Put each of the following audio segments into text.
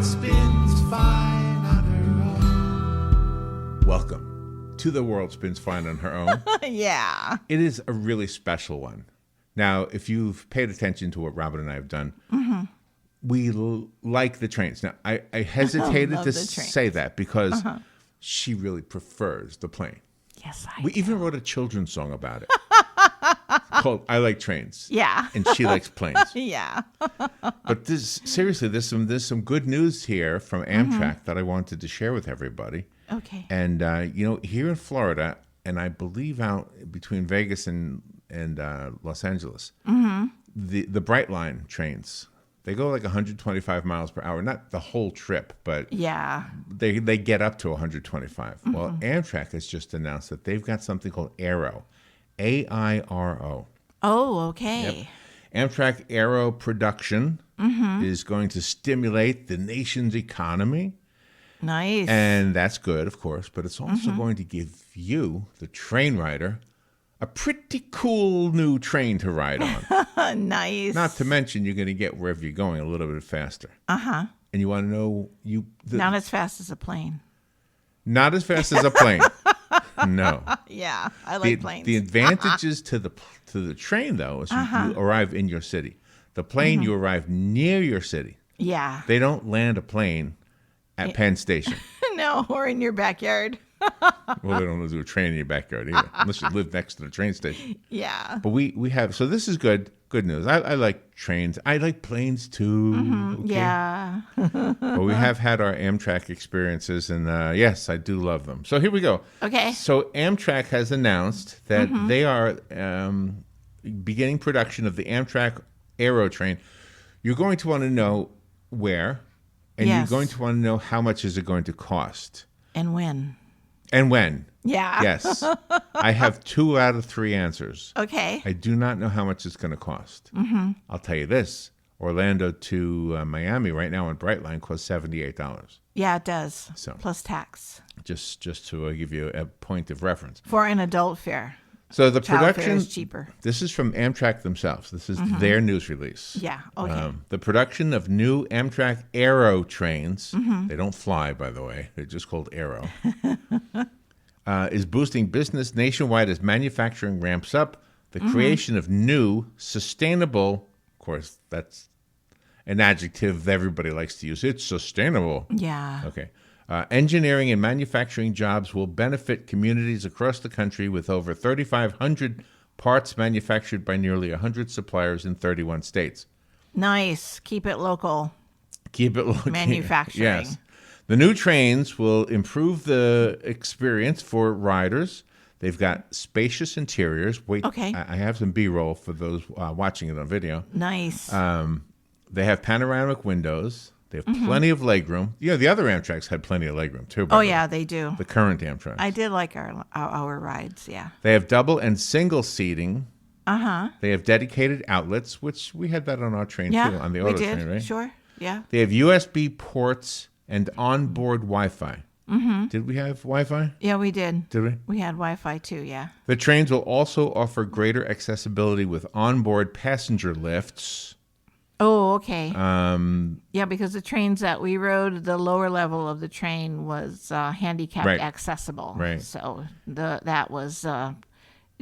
world spins fine on her own. Welcome to The World Spins Fine on Her Own. Yeah. It is a really special one. Now, if you've paid attention to what Robin and I have done, we like the trains. Now, I hesitated to say that because she really prefers the plane. Yes, We even wrote a children's song about it called I Like Trains. Yeah. And she likes planes. Yeah. But seriously, there's some good news here from Amtrak that I wanted to share with everybody. Okay. And, here in Florida, and I believe out between Vegas and Los Angeles, the Bright Line trains, they go like 125 miles per hour. Not the whole trip, but Yeah. they get up to 125. Well, Amtrak has just announced that they've got something called Airo, A-I-R-O. Oh, okay. Yep. Amtrak Airo production is going to stimulate the nation's economy. Nice. And that's good, of course, but it's also going to give you, the train rider, a pretty cool new train to ride on. Nice. Not to mention you're going to get wherever you're going a little bit faster. Uh-huh. And you want to know... Not as fast as a plane. Not as fast as a plane. No. Yeah, I like planes. The advantages to the train, though, is you arrive in your city. The plane, you arrive near your city. Yeah. They don't land a plane at Penn Station. No, or in your backyard. Well, they don't do a train in your backyard either, unless you live next to the train station. Yeah. But we have, so this is good news. I like trains. I like planes too. Okay? Yeah. But we have had our Amtrak experiences, and yes, I do love them. So here we go. Okay. So Amtrak has announced that they are beginning production of the Amtrak Airo train. You're going to want to know where, and Yes. you're going to want to know how much is it going to cost. And when? And when. Yeah. Yes. I have 2 out of 3 answers. Okay. I do not know how much it's going to cost. I'll tell you this. Orlando to Miami right now on Brightline costs $78. Yeah, it does. So. Plus tax. Just to give you a point of reference. For an adult fare. So the Child fare production is cheaper. This is from Amtrak themselves. This is their news release. Yeah. Okay. The production of new Amtrak Airo trains, they don't fly, by the way, they're just called Airo, is boosting business nationwide as manufacturing ramps up. The creation of new, sustainable, of course, that's an adjective that everybody likes to use. It's sustainable. Yeah. Okay. Engineering and manufacturing jobs will benefit communities across the country with over 3,500 parts manufactured by nearly 100 suppliers in 31 states. Nice. Keep it local. Keep it local. Manufacturing. Yes. The new trains will improve the experience for riders. They've got spacious interiors. Wait, Okay. I have some B-roll for those watching it on video. Nice. They have panoramic windows. They have plenty of legroom. The other Amtraks had plenty of legroom, too. Oh, yeah, they do. The current Amtrak. I did like our rides, yeah. They have double and single seating. Uh-huh. They have dedicated outlets, which we had that on our train, Yeah, too, on the we auto did. train, right? Sure, yeah. They have USB ports and onboard Wi-Fi. Did we have Wi-Fi? Yeah, we did. Did we? We had Wi-Fi, too, yeah. The trains will also offer greater accessibility with onboard passenger lifts. Oh, okay. Yeah, because the trains that we rode, the lower level of the train was handicapped accessible. Right. So that was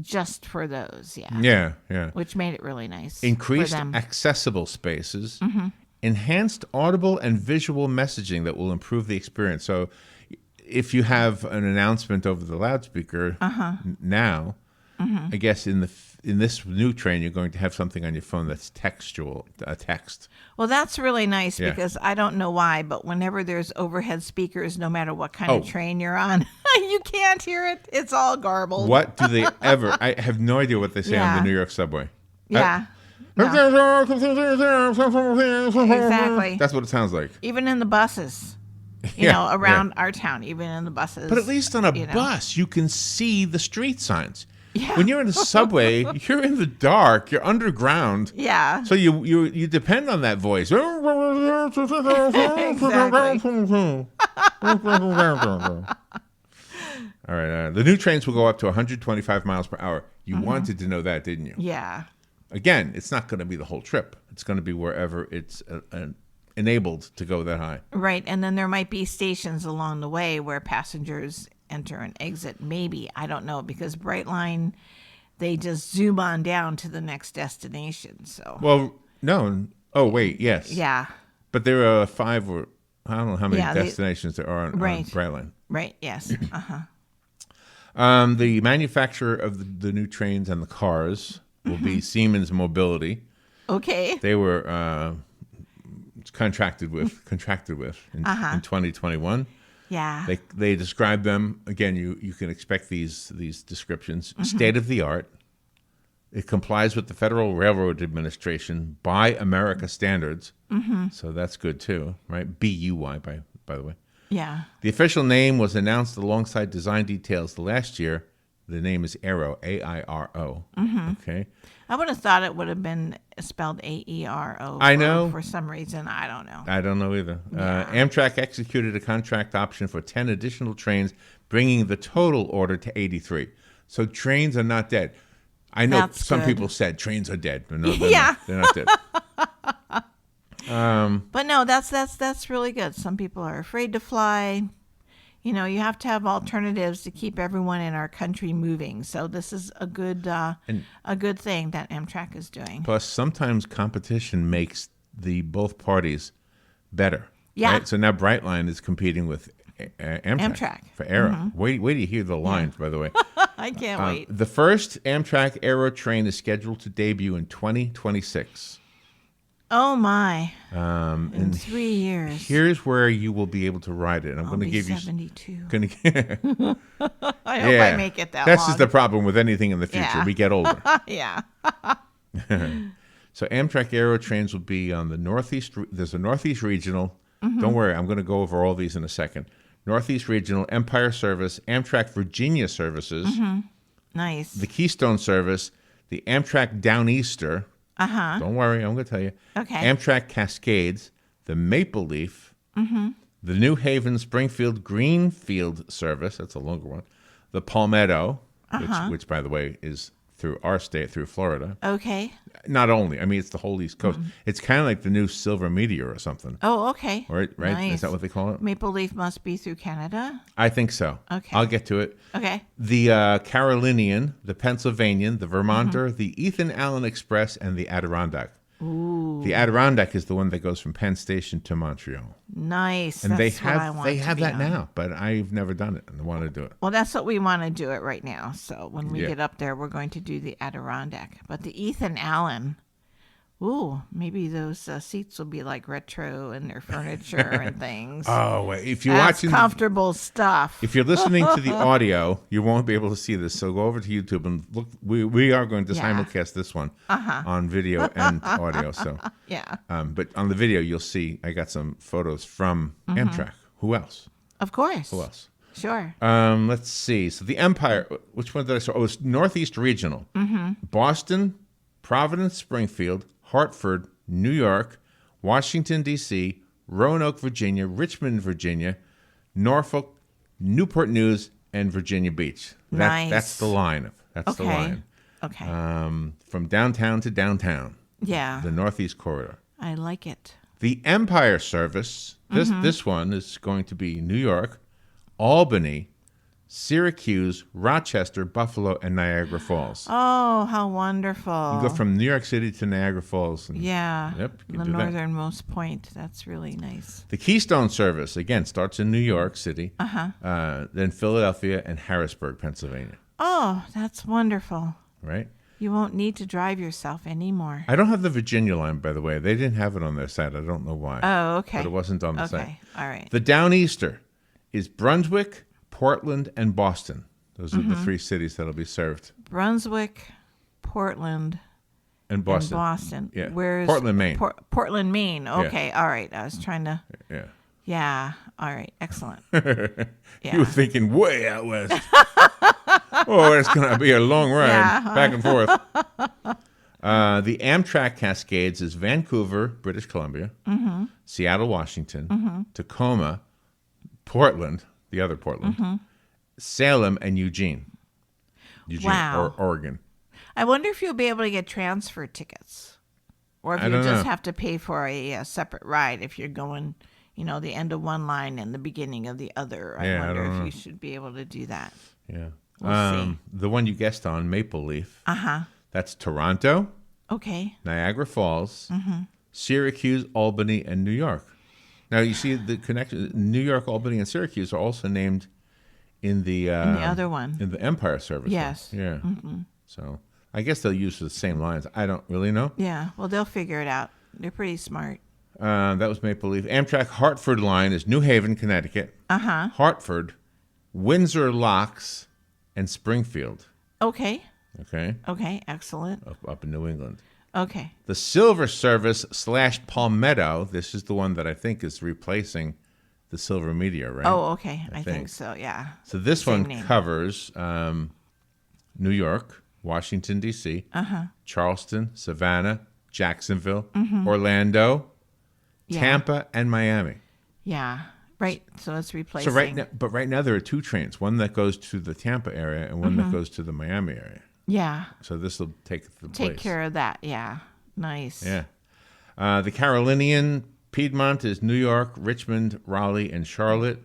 just for those, yeah. Yeah, yeah. Which made it really nice. Increased for them. accessible spaces. Enhanced audible and visual messaging that will improve the experience. So if you have an announcement over the loudspeaker now, I guess in this new train, you're going to have something on your phone that's textual, text. Well, that's really nice Yeah. because I don't know why, but whenever there's overhead speakers, no matter what kind of train you're on, you can't hear it. It's all garbled. What do they ever? I have no idea what they say on Yeah. the New York subway. Yeah. Exactly. That's what it sounds like. Even in the buses, you know, around our town, even in the buses. But at least on a bus, you can see the street signs. Yeah. When you're in a subway, you're in the dark. You're underground. Yeah. So you depend on that voice. All right. The new trains will go up to 125 miles per hour. You wanted to know that, didn't you? Yeah. Again, it's not going to be the whole trip. It's going to be wherever it's enabled to go that high. Right. And then there might be stations along the way where passengers enter and exit. Maybe. I don't know. Because Brightline, they just zoom on down to the next destination. So. Well, no. Oh, wait. Yes. Yeah. But there are 5 or I don't know how many destinations there are on Brightline. Right. Yes. The manufacturer of the new trains and the cars will be Siemens Mobility. Okay. They were contracted with in 2021. Yeah. They describe them again. You can expect these descriptions. State of the art. It complies with the Federal Railroad Administration Buy America standards. So that's good too, right? BUY by the way. Yeah. The official name was announced alongside design details last year. The name is Airo, A-I-R-O. Okay. I would have thought it would have been spelled A-E-R-O. I know. For some reason. I don't know. I don't know either. Yeah. Amtrak executed a contract option for 10 additional trains, bringing the total order to 83. So trains are not dead. I know That's some good. people said trains are dead. No, they're Yeah. not. They're not dead. But no, that's really good. Some people are afraid to fly. You know, you have to have alternatives to keep everyone in our country moving. So this is a good thing that Amtrak is doing. Plus, sometimes competition makes both parties better. Yeah. Right? So now Brightline is competing with Amtrak for Airo. Wait till you hear the lines, by the way. I can't wait. The first Amtrak Airo train is scheduled to debut in 2026. Oh my! In In 3 years. Here's where you will be able to ride it. I'm I'll going to be give 72. you. Gonna, I hope I make it that That's long. just the problem with anything in the future. Yeah. We get older. Yeah. So Amtrak Airo trains will be on the Northeast. There's a Northeast Regional. Don't worry, I'm going to go over all these in a second. Northeast Regional, Empire Service, Amtrak Virginia Services, Nice. the Keystone Service, the Amtrak Downeaster. Don't worry, I'm going to tell you. Okay. Amtrak Cascades, the Maple Leaf, the New Haven Springfield Greenfield Service. That's a longer one. The Palmetto, which by the way is through our state, through Florida. Okay. Not only, I mean, it's the whole East Coast. It's kind of like the new Silver Meteor or something. Oh, okay. Right? Nice. Is that what they call it? Maple Leaf must be through Canada. I think so. Okay. I'll get to it. Okay. The Carolinian, the Pennsylvanian, the Vermonter, the Ethan Allen Express, and the Adirondack. Ooh. The Adirondack is the one that goes from Penn Station to Montreal. Nice. And That's what I want they to have be that on. now, but I've never done it and I want to do it. Well, that's what we want to do it right now. So when we Yeah. get up there, we're going to do the Adirondack. But the Ethan Allen, ooh, maybe those seats will be like retro and their furniture and things. Oh, wait. If you're That's watching, comfortable stuff. if you're listening to the audio, you won't be able to see this. So go over to YouTube and look. We are going to Yeah. simulcast this one on video and audio. So, Yeah. but on the video, you'll see I got some photos from Amtrak. Who else? Of course. Who else? Sure. Let's see. So the Empire, which one did I say? Oh, it's Northeast Regional. Boston, Providence, Springfield, Hartford, New York, Washington, D.C., Roanoke, Virginia, Richmond, Virginia, Norfolk, Newport News, and Virginia Beach. Nice. That's the line. That's the Okay. line. Okay. From downtown to downtown, Yeah. the Northeast Corridor. I like it. The Empire Service, this one is going to be New York, Albany, Syracuse, Rochester, Buffalo, and Niagara Falls. Oh, how wonderful. You go from New York City to Niagara Falls. And Yeah. Yep, you The can do that. northernmost point. That's really nice. The Keystone Service, again, starts in New York City, then Philadelphia and Harrisburg, Pennsylvania. Oh, that's wonderful. Right? You won't need to drive yourself anymore. I don't have the Virginia line, by the way. They didn't have it on their site. I don't know why. Oh, okay. But it wasn't on the site. Okay. All right. The Downeaster is Brunswick, Portland, and Boston. Those are the 3 cities that'll be served. Brunswick, Portland, And Boston. and Boston. Yeah. Where's Portland, Maine. Portland, Maine. Okay. All right. I was trying to. Yeah. Yeah. All right. Excellent. You were thinking way out west. Oh, it's going to be a long ride Yeah. back and forth. The Amtrak Cascades is Vancouver, British Columbia, Seattle, Washington, Tacoma, Portland, the other Portland, Salem, and Eugene. Wow. or Oregon. I wonder if you'll be able to get transfer tickets. Or if I you don't just know. have to pay for a separate ride if you're going, the end of one line and the beginning of the other. I Yeah, I wonder don't if know. you should be able to do that. Yeah. We'll see. The one you guessed on, Maple Leaf. Uh-huh. That's Toronto, Okay. Niagara Falls, Syracuse, Albany, and New York. Now you see the connection. New York, Albany, and Syracuse are also named in the other one. in the Empire Service. Yes. One. Yeah. So I guess they'll use the same lines. I don't really know. Yeah. Well, they'll figure it out. They're pretty smart. That was Maple Leaf. Amtrak Hartford line is New Haven, Connecticut, Uh-huh. Hartford, Windsor Locks, and Springfield. Okay. Okay, Okay. Excellent. up in New England. Okay. The Silver Service / Palmetto. This is the one that I think is replacing the Silver Meteor, right? Oh, okay. I think. think so. Yeah. So this Same one name. covers New York, Washington, D.C., Charleston, Savannah, Jacksonville, Orlando, Yeah. Tampa, and Miami. Yeah. Right. So it's replacing. So right now there are two trains, one that goes to the Tampa area and one that goes to the Miami area. Yeah. So this will take the Take place. care of that. Yeah. Nice. Yeah. The Carolinian Piedmont is New York, Richmond, Raleigh, and Charlotte.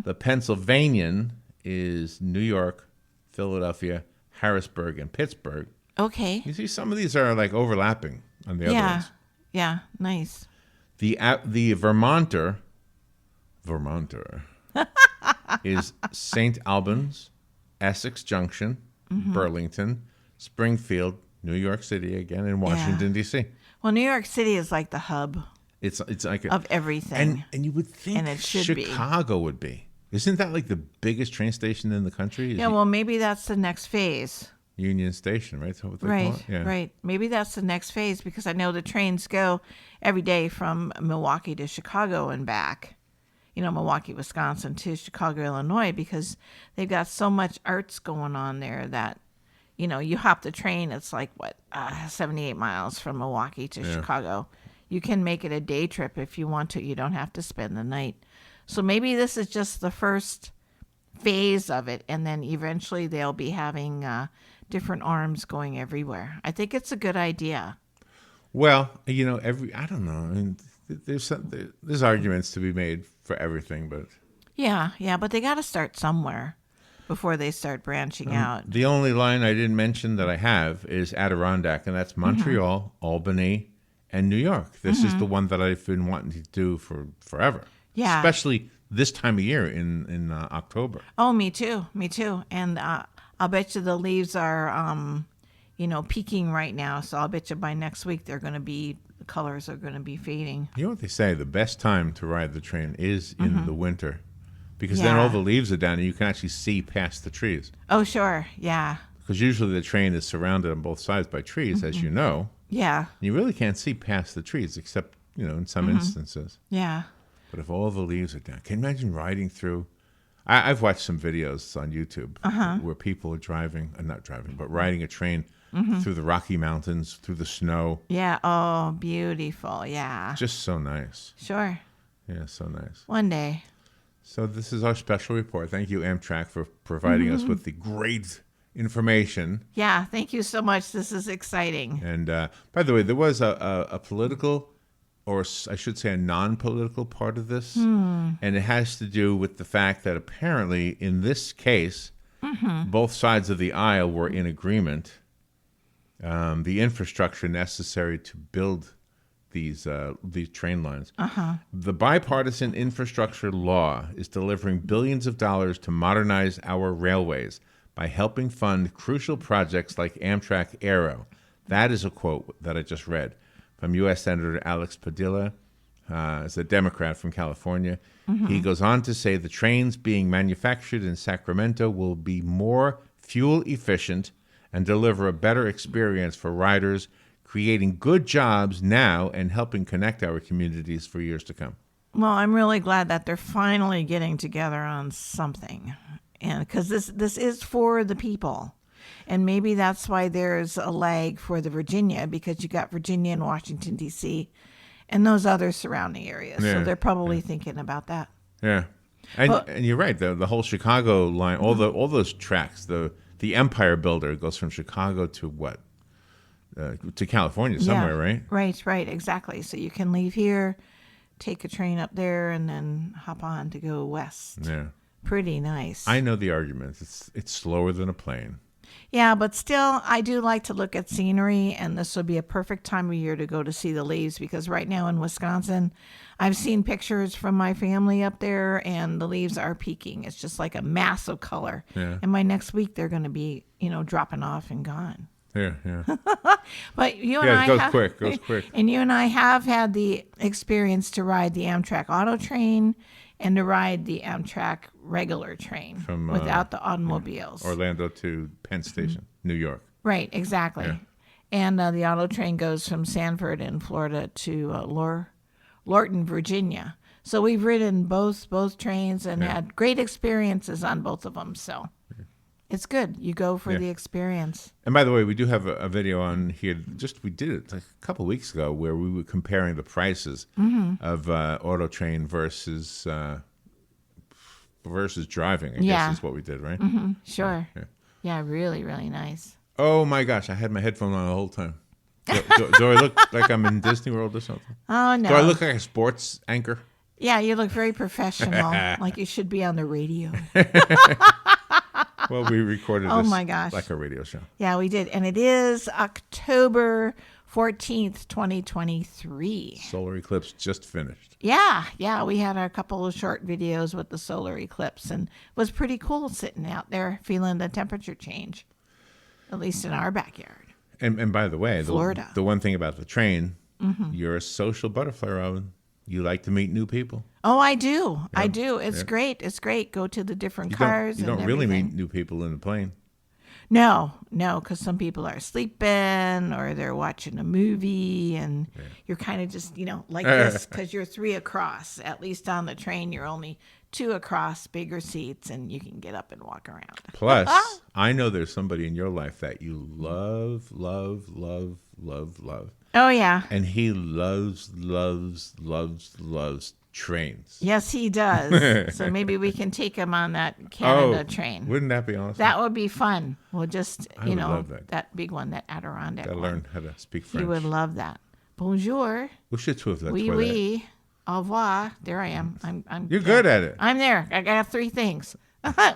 The Pennsylvanian is New York, Philadelphia, Harrisburg, and Pittsburgh. Okay. You see, some of these are like overlapping on the other Yeah. ones. Yeah. Nice. The Vermonter is St. Albans, Essex Junction, Burlington, Springfield, New York City again, and Washington, D.C. Well, New York City is like the hub It's like of everything. and you would think And it should be. Chicago would be. Isn't that like the biggest train station in the country? Is Yeah, well, maybe that's the next phase. Union Station, right? Is that what they call Right, it? Yeah. right. Maybe that's the next phase because I know the trains go every day from Milwaukee to Chicago and back. Milwaukee, Wisconsin to Chicago, Illinois, because they've got so much arts going on there that, you hop the train, it's like, 78 miles from Milwaukee to Chicago. You can make it a day trip if you want to. You don't have to spend the night. So maybe this is just the first phase of it, and then eventually they'll be having different arms going everywhere. I think it's a good idea. Well, I don't know. I mean, there's arguments to be made for everything, but Yeah, but they got to start somewhere before they start branching out. the only line I didn't mention that I have is Adirondack, and that's Montreal, Albany, and New York. This is the one that I've been wanting to do for forever. Yeah. Especially this time of year in October. Oh, me too. And I'll bet you the leaves are, peaking right now. So I'll bet you by next week the colors are going to be fading. You know what they say? The best time to ride the train is in the winter. Because then Yeah. all the leaves are down and you can actually see past the trees. Oh, sure. Yeah. Because usually the train is surrounded on both sides by trees, as you know. Yeah. You really can't see past the trees, except, in some instances. Yeah. But if all the leaves are down, can you imagine riding through? I've watched some videos on YouTube where people are riding a train through the Rocky Mountains, through the snow. Yeah. Oh, beautiful. Yeah. Just so nice. Sure. Yeah, so nice. One day. So this is our special report. Thank you, Amtrak, for providing us with the great information. Yeah. Thank you so much. This is exciting. And by the way, there was a political, or I should say a non-political part of this. And it has to do with the fact that apparently in this case, both sides of the aisle were in agreement. The infrastructure necessary to build these train lines. The bipartisan infrastructure law is delivering billions of dollars to modernize our railways by helping fund crucial projects like Amtrak Airo. That is a quote that I just read from U.S. Senator Alex Padilla, is a Democrat from California. He goes on to say the trains being manufactured in Sacramento will be more fuel efficient and deliver a better experience for riders, creating good jobs now and helping connect our communities for years to come. Well, I'm really glad that they're finally getting together on something. And because this is for the people. And maybe that's why there's a lag for the Virginia, because you got Virginia and Washington, D.C., and those other surrounding areas. Yeah, so they're probably thinking about that. Yeah. And you're right, the whole Chicago line, all those tracks, the Empire Builder goes from Chicago to what? to California somewhere, right? Right, exactly. So you can leave here, take a train up there, and then hop on to go west. Yeah. Pretty nice. I know the arguments. It's slower than a plane. Yeah, but still, I do like to look at scenery, and this would be a perfect time of year to go to see the leaves, because right now in Wisconsin, I've seen pictures from my family up there, and the leaves are peaking. It's just like a mass of color. Yeah. And by next week, they're going to be, dropping off and gone. Yeah. But you and Yeah, I it goes have, quick. And you and I have had the experience to ride the Amtrak Auto train and to ride the Amtrak regular train From, without the automobiles. Orlando to Penn Station, New York. Right, exactly. Yeah. And the auto train goes from Sanford in Florida to Lorton, Virginia. So we've ridden both trains and had great experiences on both of them. So it's good. You go for the experience. And by the way, we do have a video on here. We did it like a couple of weeks ago where we were comparing the prices of auto train versus driving. I guess is what we did, right? Mm-hmm. Sure. Yeah, really, really nice. Oh my gosh, I had my headphone on the whole time. Do I look like I'm in Disney World or something? Oh, no. Do I look like a sports anchor? Yeah, you look very professional, like you should be on the radio. Well, we recorded Oh this my gosh. like a radio show. Yeah, we did. And it is October 14th, 2023. Solar eclipse just finished. Yeah, we had a couple of short videos with the solar eclipse, and it was pretty cool sitting out there feeling the temperature change, at least in our backyard. And by the way, Florida. The one thing about the train, you're a social butterfly, Robin. You like to meet new people. Oh, I do. Yeah. I do. It's great. Go to the different cars. You don't and really everything. meet new people in the plane. No, because some people are sleeping or they're watching a movie, and you're kind of just, like this, because you're 3 across. At least on the train, you're only 2 across, bigger seats, and you can get up and walk around. Plus, I know there's somebody in your life that you love. Oh, yeah. And he loves trains. Yes, he does. So maybe we can take him on that Canada train. Wouldn't that be awesome? That would be fun. We'll just, I would love that big one, that Adirondack Gotta one. learn how to speak French. You would love that. Bonjour. We should trouve la Oui, toilette. oui. Au revoir. There I am. I'm. You're good at it. I'm there. I got 3 things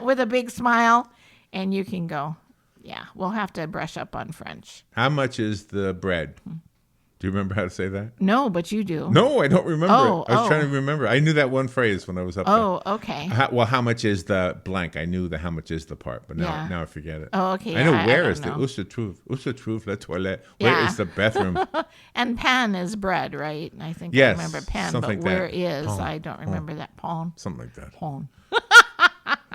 with a big smile, and you can go. Yeah, we'll have to brush up on French. How much is the bread? Do you remember how to say that? No, but you do. No, I don't remember Oh, it. I was trying to remember. I knew that one phrase when I was up Oh, okay. there. How much is the blank? I knew the how much is the part, but now I forget it. Oh, okay. I know I where don't is the know. où se trouve la toilette? Where Yeah. is the bathroom? And pan is bread, right? I think Yes, I remember pan, something but like where that. is? Pain. I don't remember that. Pawn. Something like that. Pawn.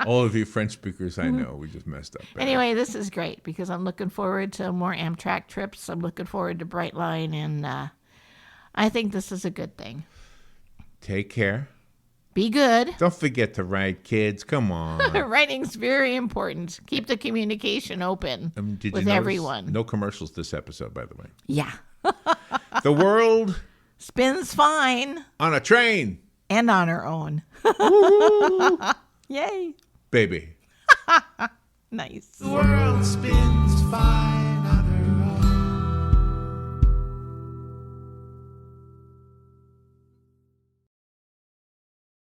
All of you French speakers I know, we just messed up. Anyway, this is great because I'm looking forward to more Amtrak trips. I'm looking forward to Brightline, and I think this is a good thing. Take care. Be good. Don't forget to write, kids. Come on. Writing's very important. Keep the communication open Did you with notice? everyone. No commercials this episode, by the way. Yeah. The world Spins fine on a train, and on her own. Yay. baby. Nice. The world spins fine